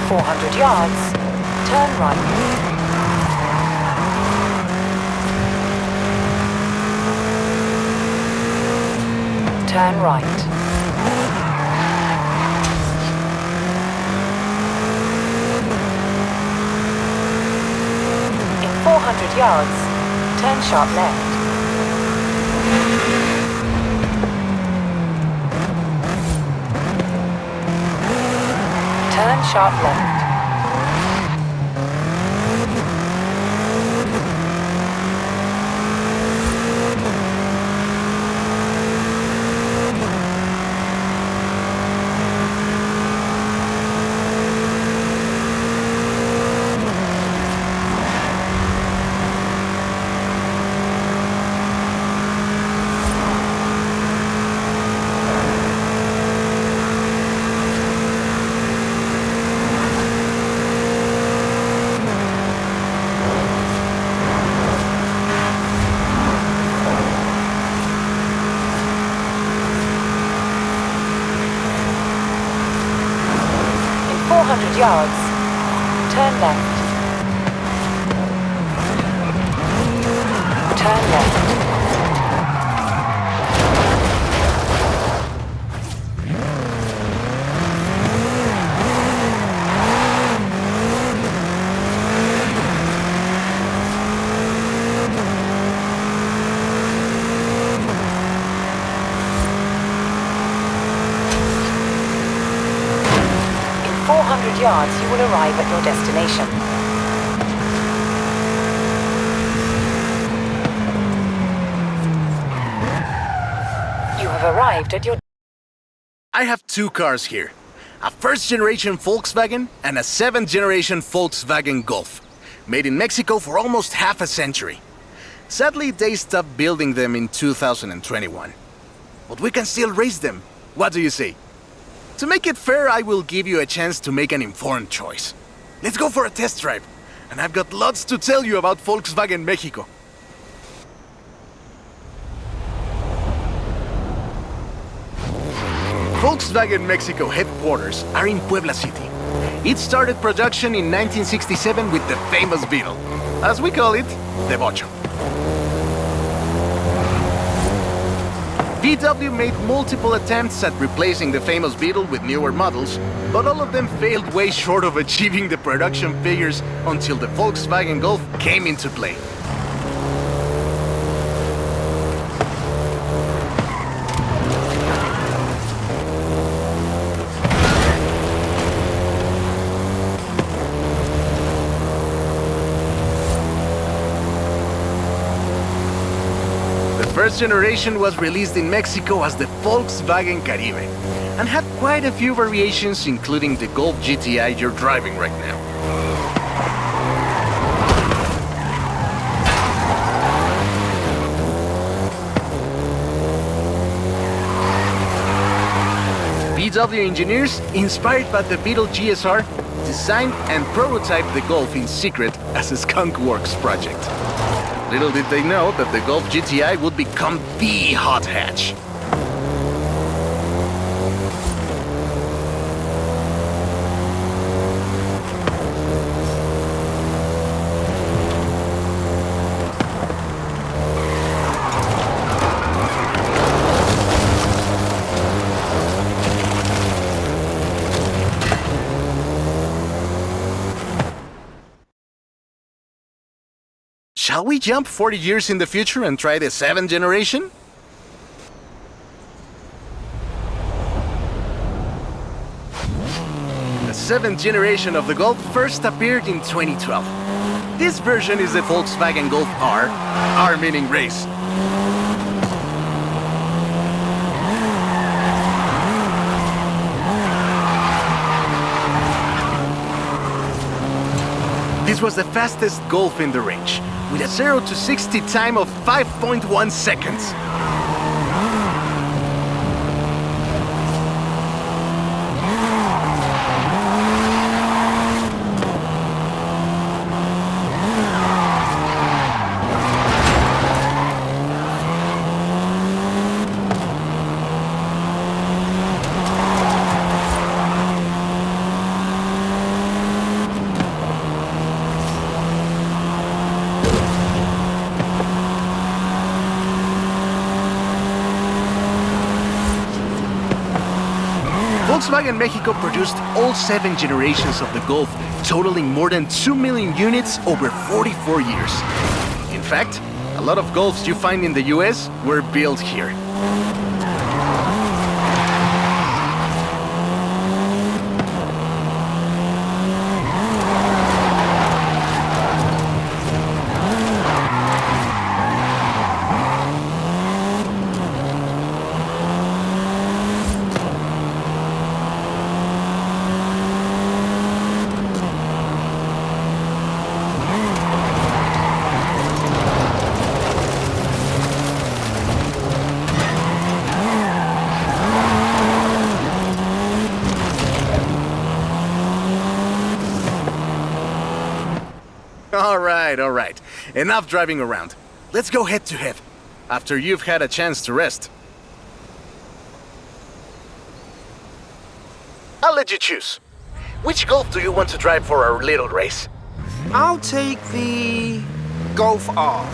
400 yards, turn right. Turn right. In 400 yards, turn sharp left. Turn sharp left. In 400 yards, turn left. Turn left. In 400 yards, you will arrive at your destination. You have arrived at your... I have two cars here. A first-generation Volkswagen and a seventh-generation Volkswagen Golf. Made in Mexico for almost half a century. Sadly, they stopped building them in 2021. But we can still race them. What do you say? To make it fair, I will give you a chance to make an informed choice. Let's go for a test drive. And I've got lots to tell you about Volkswagen Mexico. Volkswagen Mexico headquarters are in Puebla City. It started production in 1967 with the famous Beetle. As we call it, the Bocho. VW made multiple attempts at replacing the famous Beetle with newer models, but all of them failed way short of achieving the production figures until the Volkswagen Golf came into play. The first generation was released in Mexico as the Volkswagen Caribe and had quite a few variations, including the Golf GTI you're driving right now. VW engineers, inspired by the Beetle GSR, designed and prototyped the Golf in secret as a Skunk Works project. Little did they know that the Golf GTI would become the hot hatch. Shall we jump 40 years in the future and try the seventh generation? The seventh generation of the Golf first appeared in 2012. This version is the Volkswagen Golf R, R meaning race. This was the fastest Golf in the range, with a 0 to 60 time of 5.1 seconds. Volkswagen Mexico produced all 7 generations of the Golf, totaling more than 2 million units over 44 years. In fact, a lot of Golfs you find in the US were built here. All right. Enough driving around. Let's go head to head, after you've had a chance to rest. I'll let you choose. Which Golf do you want to drive for our little race? I'll take the Golf R.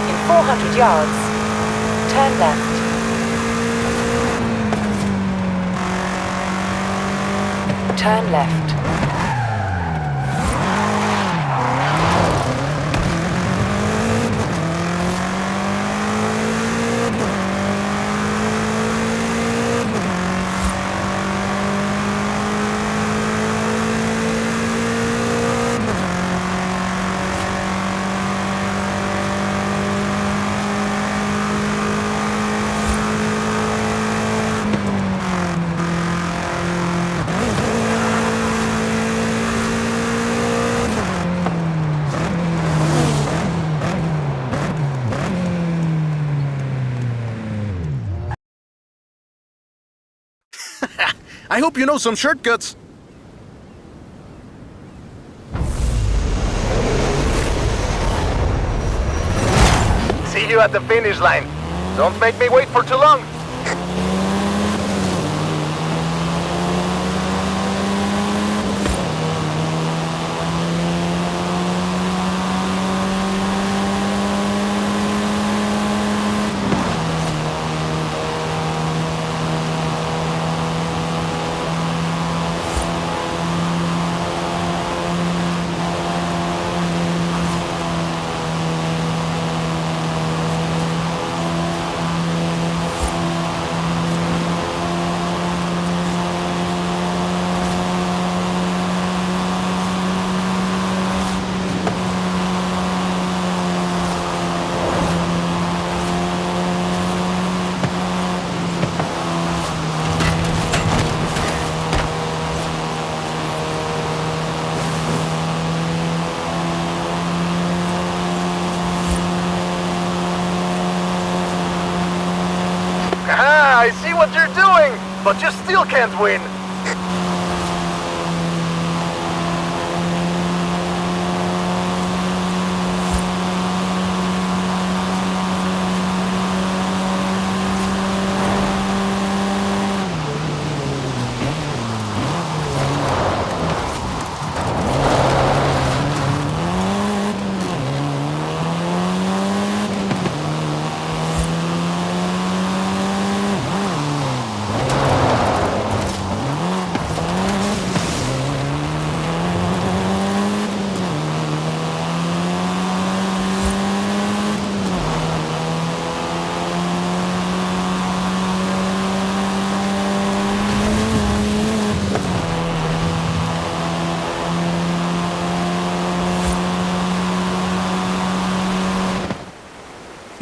In 400 yards, turn left. Turn left. I hope you know some shortcuts. See you at the finish line. Don't make me wait for too long. I see what you're doing, but you still can't win.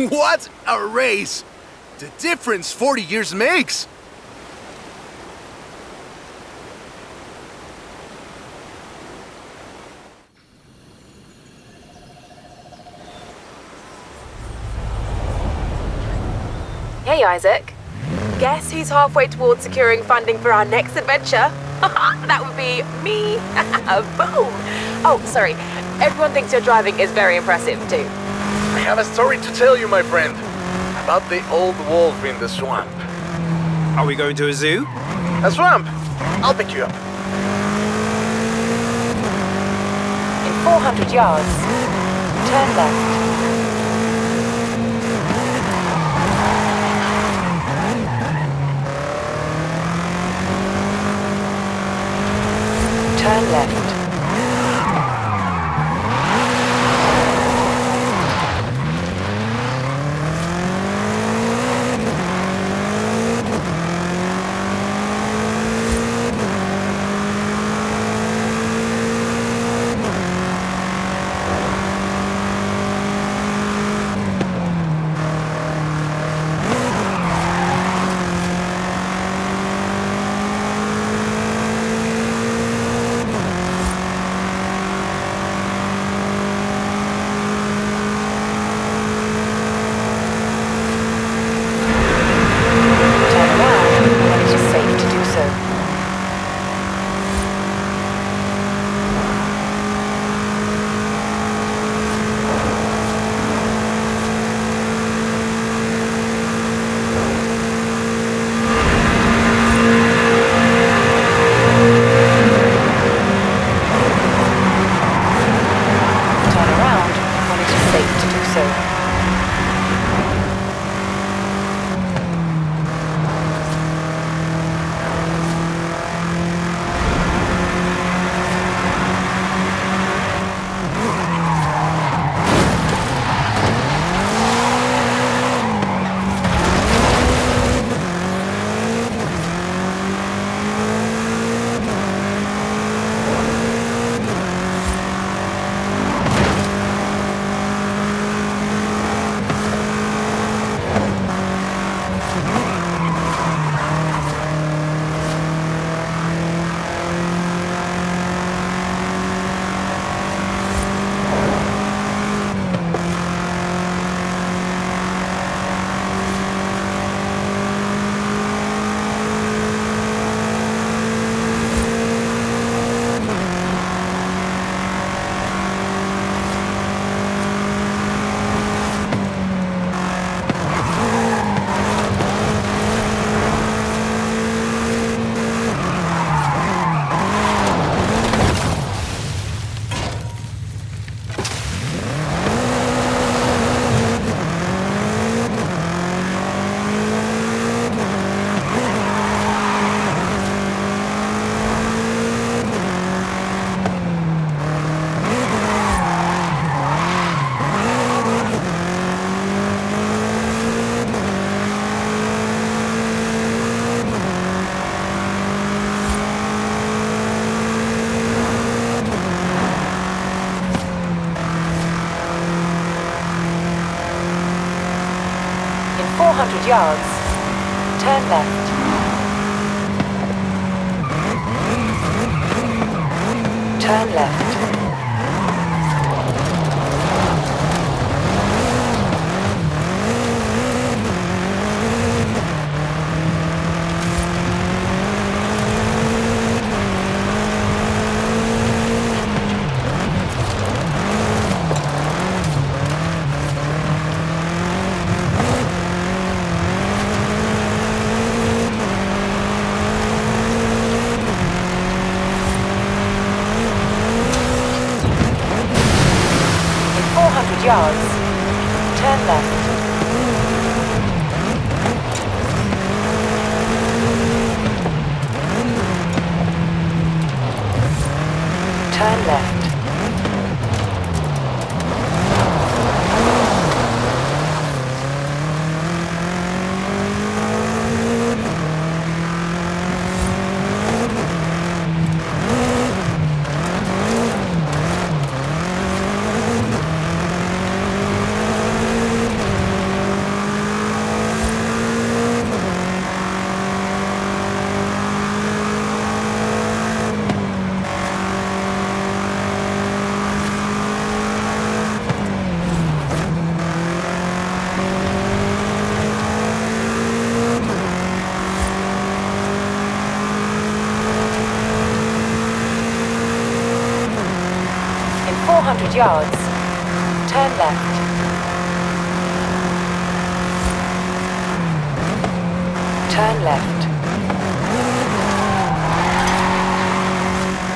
What a race! The difference 40 years makes! Hey Isaac, guess who's halfway towards securing funding for our next adventure? That would be me. Boom! Oh, sorry. Everyone thinks your driving is very impressive too. I have a story to tell you, my friend, about the old wolf in the swamp. Are we going to a zoo? A swamp? I'll pick you up. 400 yards, turn left. Turn left. In 400 yards, turn left. Turn left. Yards, turn left. Turn left. In 400 yards, turn left. Turn left.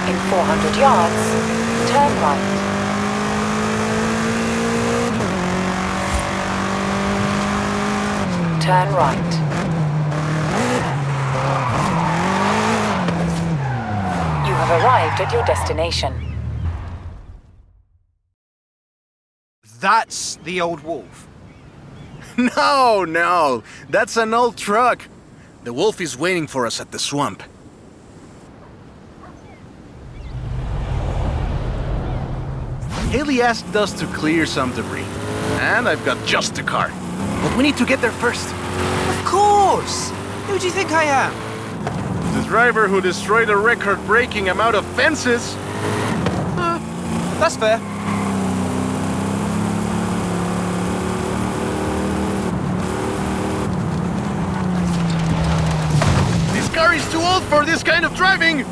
In 400 yards, turn right. Turn right. You have arrived at your destination. That's the old wolf. No, that's an old truck. The wolf is waiting for us at the swamp. Haley asked us to clear some debris, and I've got just the car. But we need to get there first. Of course! Who do you think I am? The driver who destroyed a record-breaking amount of fences. That's fair. This car is too old for this kind of driving!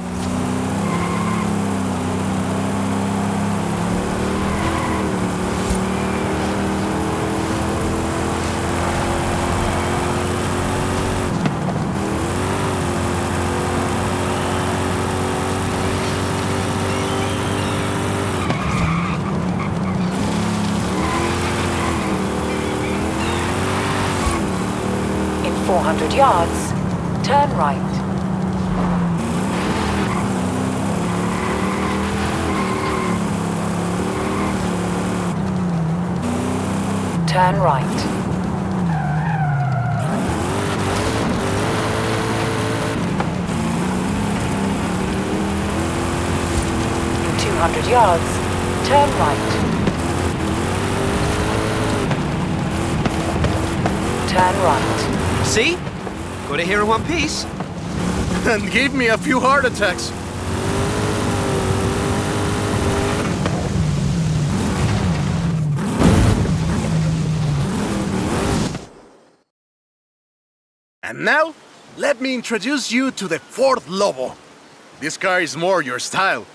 In 400 yards, turn right. Turn right. In 200 yards, turn right. Turn right. See? Got it here in one piece. And gave me a few heart attacks. And now, let me introduce you to the Ford Lobo. This car is more your style.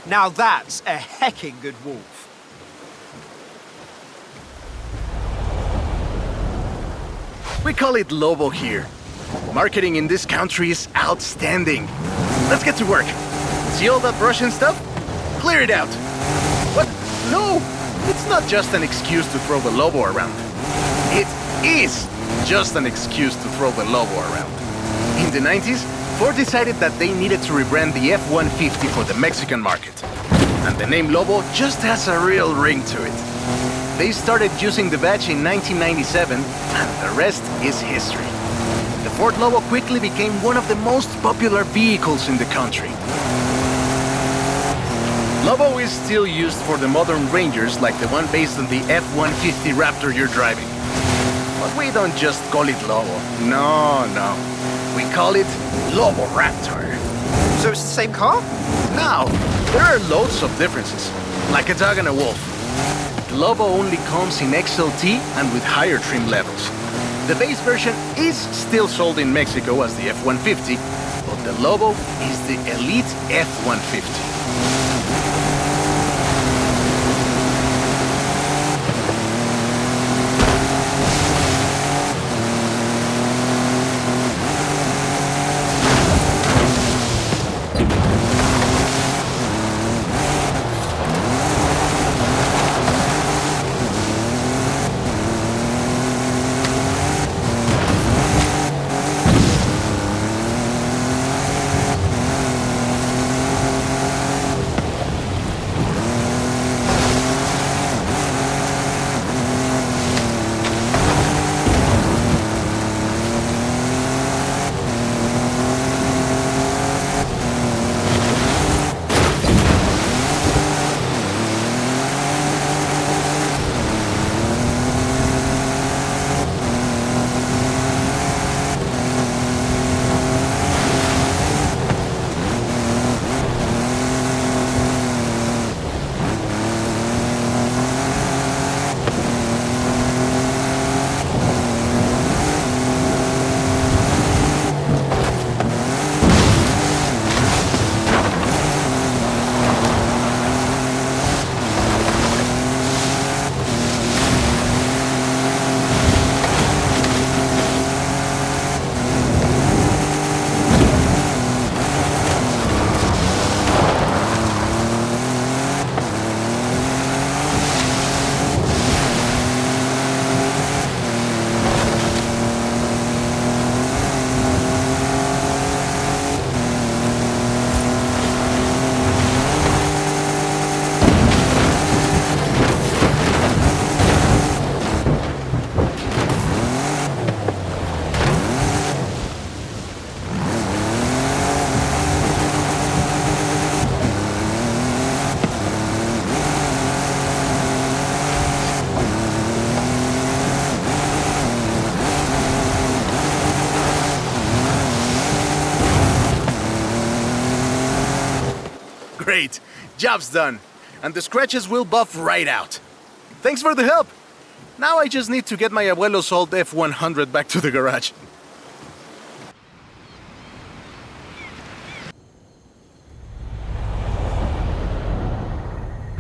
Now that's a hecking good wolf. We call it Lobo here. Marketing in this country is outstanding. Let's get to work. See all that Russian stuff? Clear it out. What? No! It's not just an excuse to throw the Lobo around. It is just an excuse to throw the Lobo around. In the 90s, Ford decided that they needed to rebrand the F-150 for the Mexican market. And the name Lobo just has a real ring to it. They started using the badge in 1997, and the rest is history. The Ford Lobo quickly became one of the most popular vehicles in the country. Lobo is still used for the modern Rangers like the one based on the F-150 Raptor you're driving. But we don't just call it Lobo. No. We call it Lobo Raptor. So it's the same car? Now, there are loads of differences, like a dog and a wolf. The Lobo only comes in XLT and with higher trim levels. The base version is still sold in Mexico as the F-150, but the Lobo is the elite F-150. Great! Job's done. And the scratches will buff right out. Thanks for the help! Now I just need to get my abuelo's old F100 back to the garage.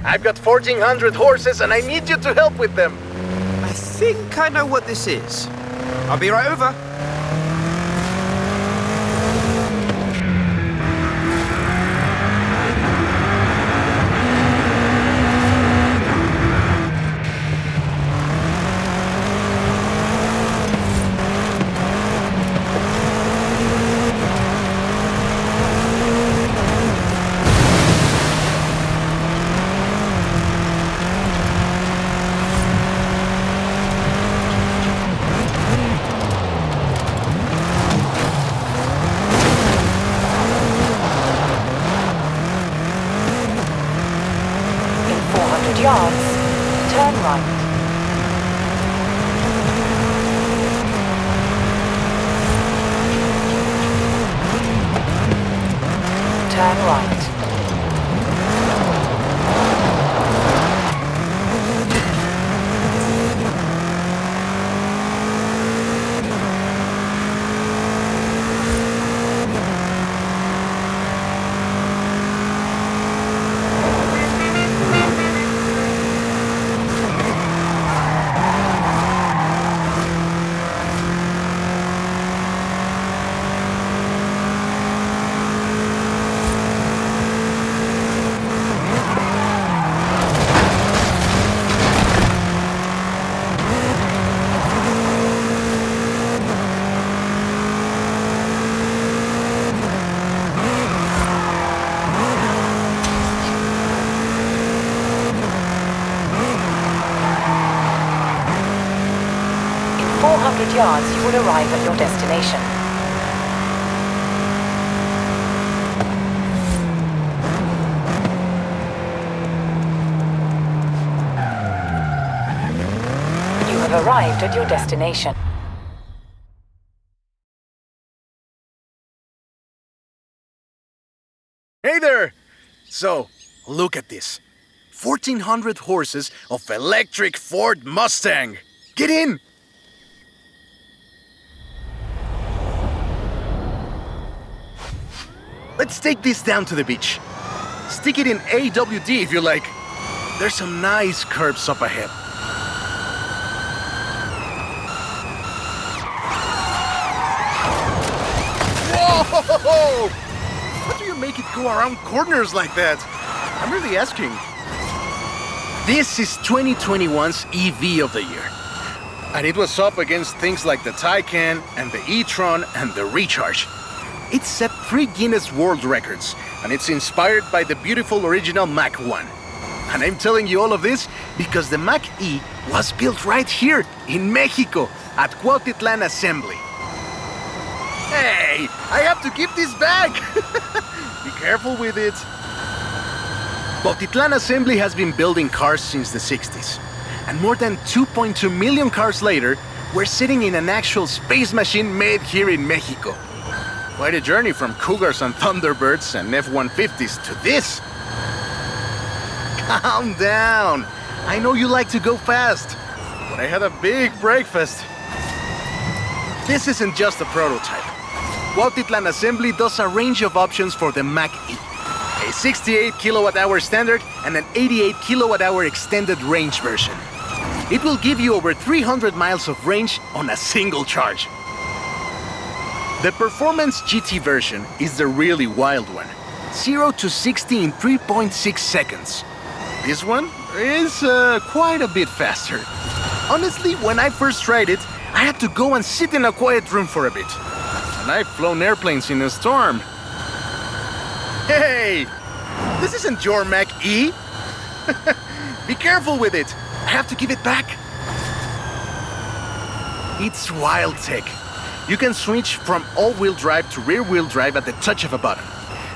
I've got 1,400 horses and I need you to help with them. I think I know what this is. I'll be right over. Yards, turn right. Turn right. In 400 yards, you will arrive at your destination. You have arrived at your destination. Hey there! So, look at this. 1,400 horses of electric Ford Mustang. Get in! Let's take this down to the beach. Stick it in AWD if you like. There's some nice curves up ahead. Whoa! How do you make it go around corners like that? I'm really asking. This is 2021's EV of the year. And it was up against things like the Taycan and the e-tron and the Recharge. It set 3 Guinness World Records, and it's inspired by the beautiful original Mach 1. And I'm telling you all of this because the Mach E was built right here in Mexico at Cuautitlán Assembly. Hey, I have to keep this back! Be careful with it. Cuautitlán Assembly has been building cars since the 60s. And more than 2.2 million cars later, we're sitting in an actual space machine made here in Mexico. Quite a journey from Cougars and Thunderbirds and F-150s to this. Calm down. I know you like to go fast, but I had a big breakfast. This isn't just a prototype. Cuautitlán Assembly does a range of options for the Mach E. A 68 kilowatt-hour standard and an 88 kilowatt-hour extended range version. It will give you over 300 miles of range on a single charge. The Performance GT version is the really wild one. 0 to 60 in 3.6 seconds. This one is quite a bit faster. Honestly, when I first tried it, I had to go and sit in a quiet room for a bit. And I've flown airplanes in a storm. Hey! This isn't your Mach E! Be careful with it! I have to give it back. It's wild tech. You can switch from all-wheel drive to rear-wheel drive at the touch of a button.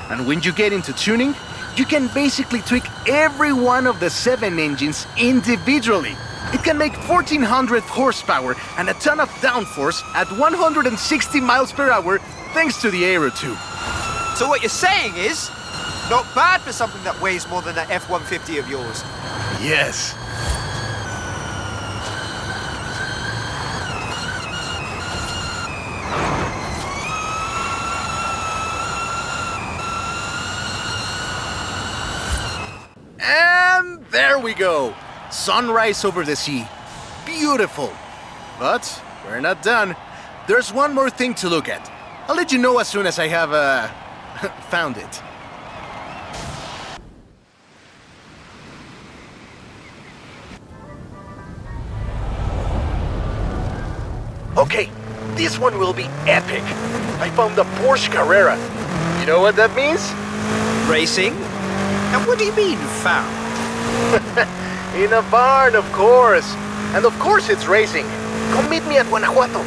And when you get into tuning, you can basically tweak every one of the 7 engines individually. It can make 1,400 horsepower and a ton of downforce at 160 miles per hour thanks to the Aero 2. So what you're saying is, Not bad for something that weighs more than that F-150 of yours. Yes. And there we go. Sunrise over the sea. Beautiful. But we're not done. There's one more thing to look at. I'll let you know as soon as I have, found it. Okay, this one will be epic. I found the Porsche Carrera. You know what that means? Racing? And what do you mean, found? In a barn, of course. And of course it's racing. Come meet me at Guanajuato.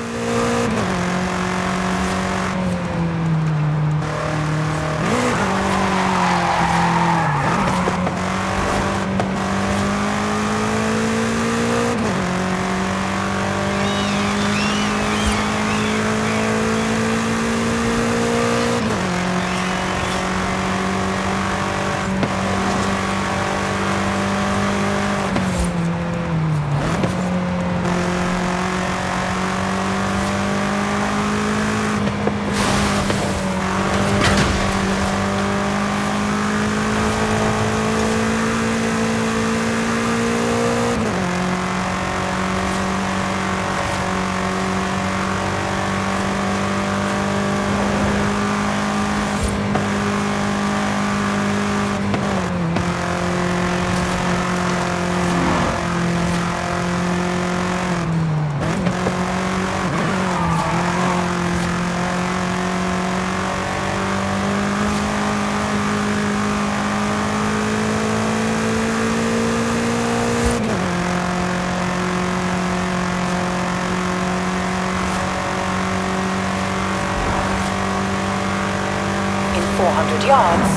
In 400 yards,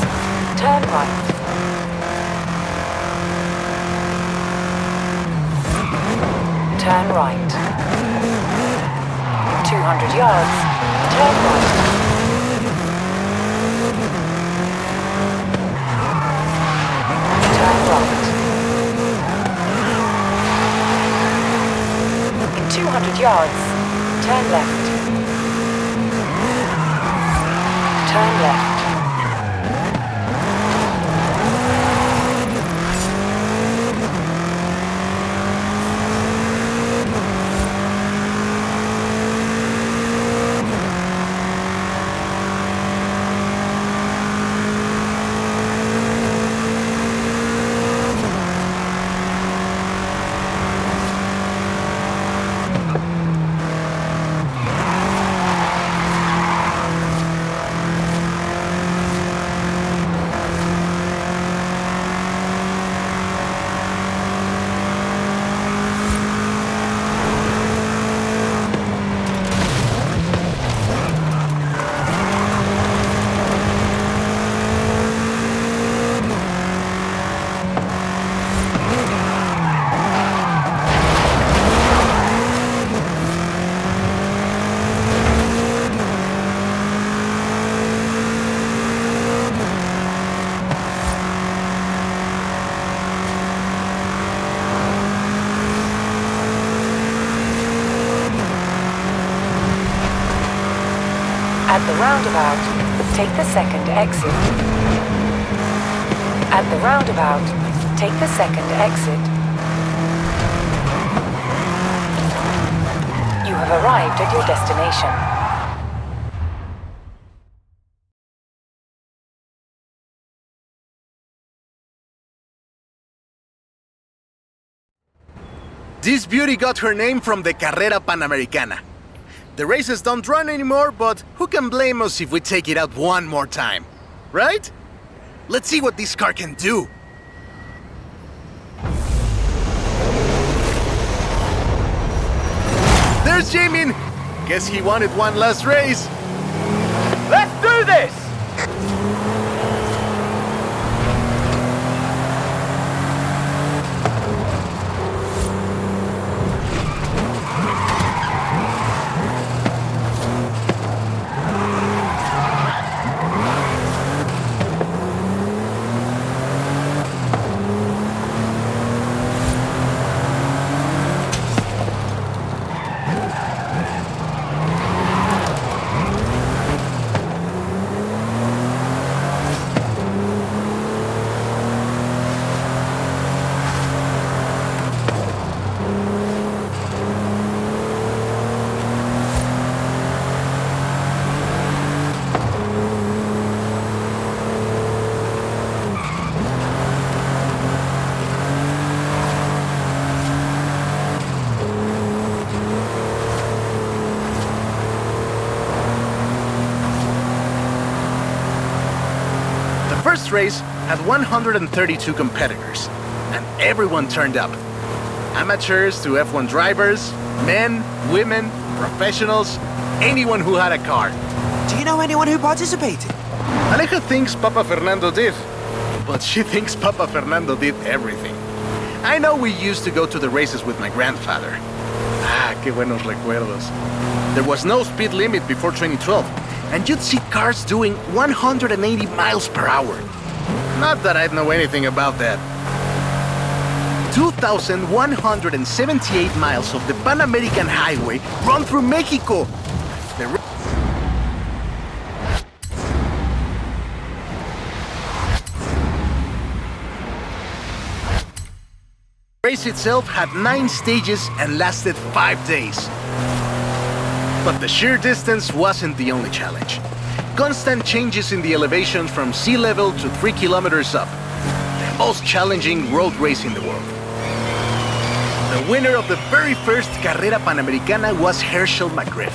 turn right. Turn right. 200 yards, turn right. Turn right. In 200 yards, turn left. Turn left. At the roundabout, take the second exit. At the roundabout, take the second exit. You have arrived at your destination. This beauty got her name from the Carrera Panamericana. The races don't run anymore, but who can blame us if we take it out one more time? Right? Let's see what this car can do. There's Jamin! Guess he wanted one last race. Let's do this! first race had 132 competitors, and everyone turned up. Amateurs to F1 drivers, men, women, professionals, anyone who had a car. Do you know anyone who participated? Aleja thinks Papa Fernando did, but she thinks Papa Fernando did everything. I know we used to go to the races with my grandfather. Ah, qué buenos recuerdos. There was no speed limit before 2012, and you'd see cars doing 180 miles per hour. Not that I'd know anything about that. 2,178 miles of the Pan American Highway run through Mexico. The race itself had 9 stages and lasted 5 days. But the sheer distance wasn't the only challenge. Constant changes in the elevation from sea level to 3 kilometers up. The most challenging road race in the world. The winner of the very first Carrera Panamericana was Herschel McGriff,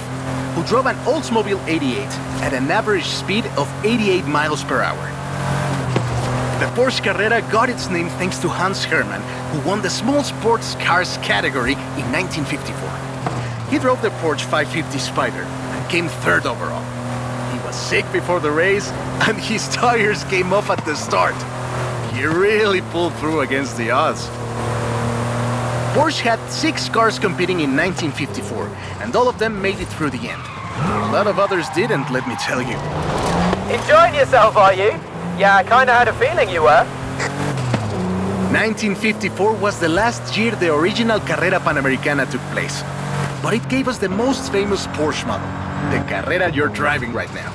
who drove an Oldsmobile 88 at an average speed of 88 miles per hour. The Porsche Carrera got its name thanks to Hans Hermann, who won the small sports cars category in 1954. He drove the Porsche 550 Spider and came 3rd overall. He was sick before the race, and his tires came off at the start. He really pulled through against the odds. Porsche had 6 cars competing in 1954, and all of them made it through the end. A lot of others didn't, let me tell you. Enjoying yourself, are you? Yeah, I kinda had a feeling you were. 1954 was the last year the original Carrera Panamericana took place. But it gave us the most famous Porsche model, the Carrera you're driving right now.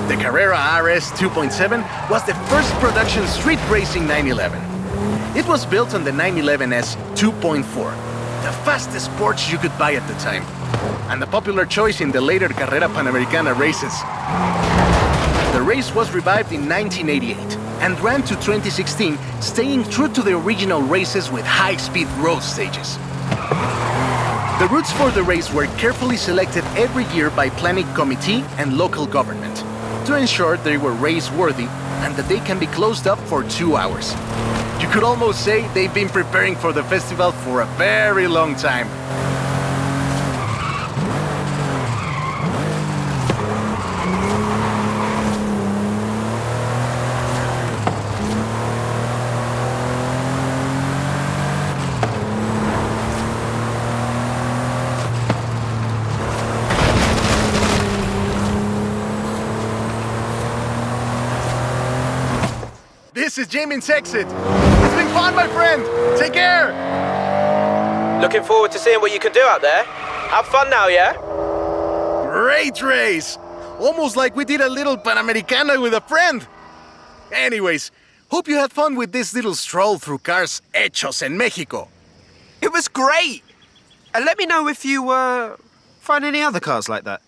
The Carrera RS 2.7 was the first production street racing 911. It was built on the 911S 2.4, the fastest Porsche you could buy at the time, and a popular choice in the later Carrera Panamericana races. The race was revived in 1988 and ran to 2016, staying true to the original races with high-speed road stages. The routes for the race were carefully selected every year by planning committee and local government to ensure they were race-worthy and that they can be closed up for 2 hours. You could almost say they've been preparing for the festival for a very long time. This is Jamin's exit. It's been fun, my friend. Take care. Looking forward to seeing what you can do out there. Have fun now, yeah? Great race. Almost like we did a little Panamericana with a friend. Anyways, hope you had fun with this little stroll through cars hechos en Mexico. It was great! And let me know if you, find any other cars like that.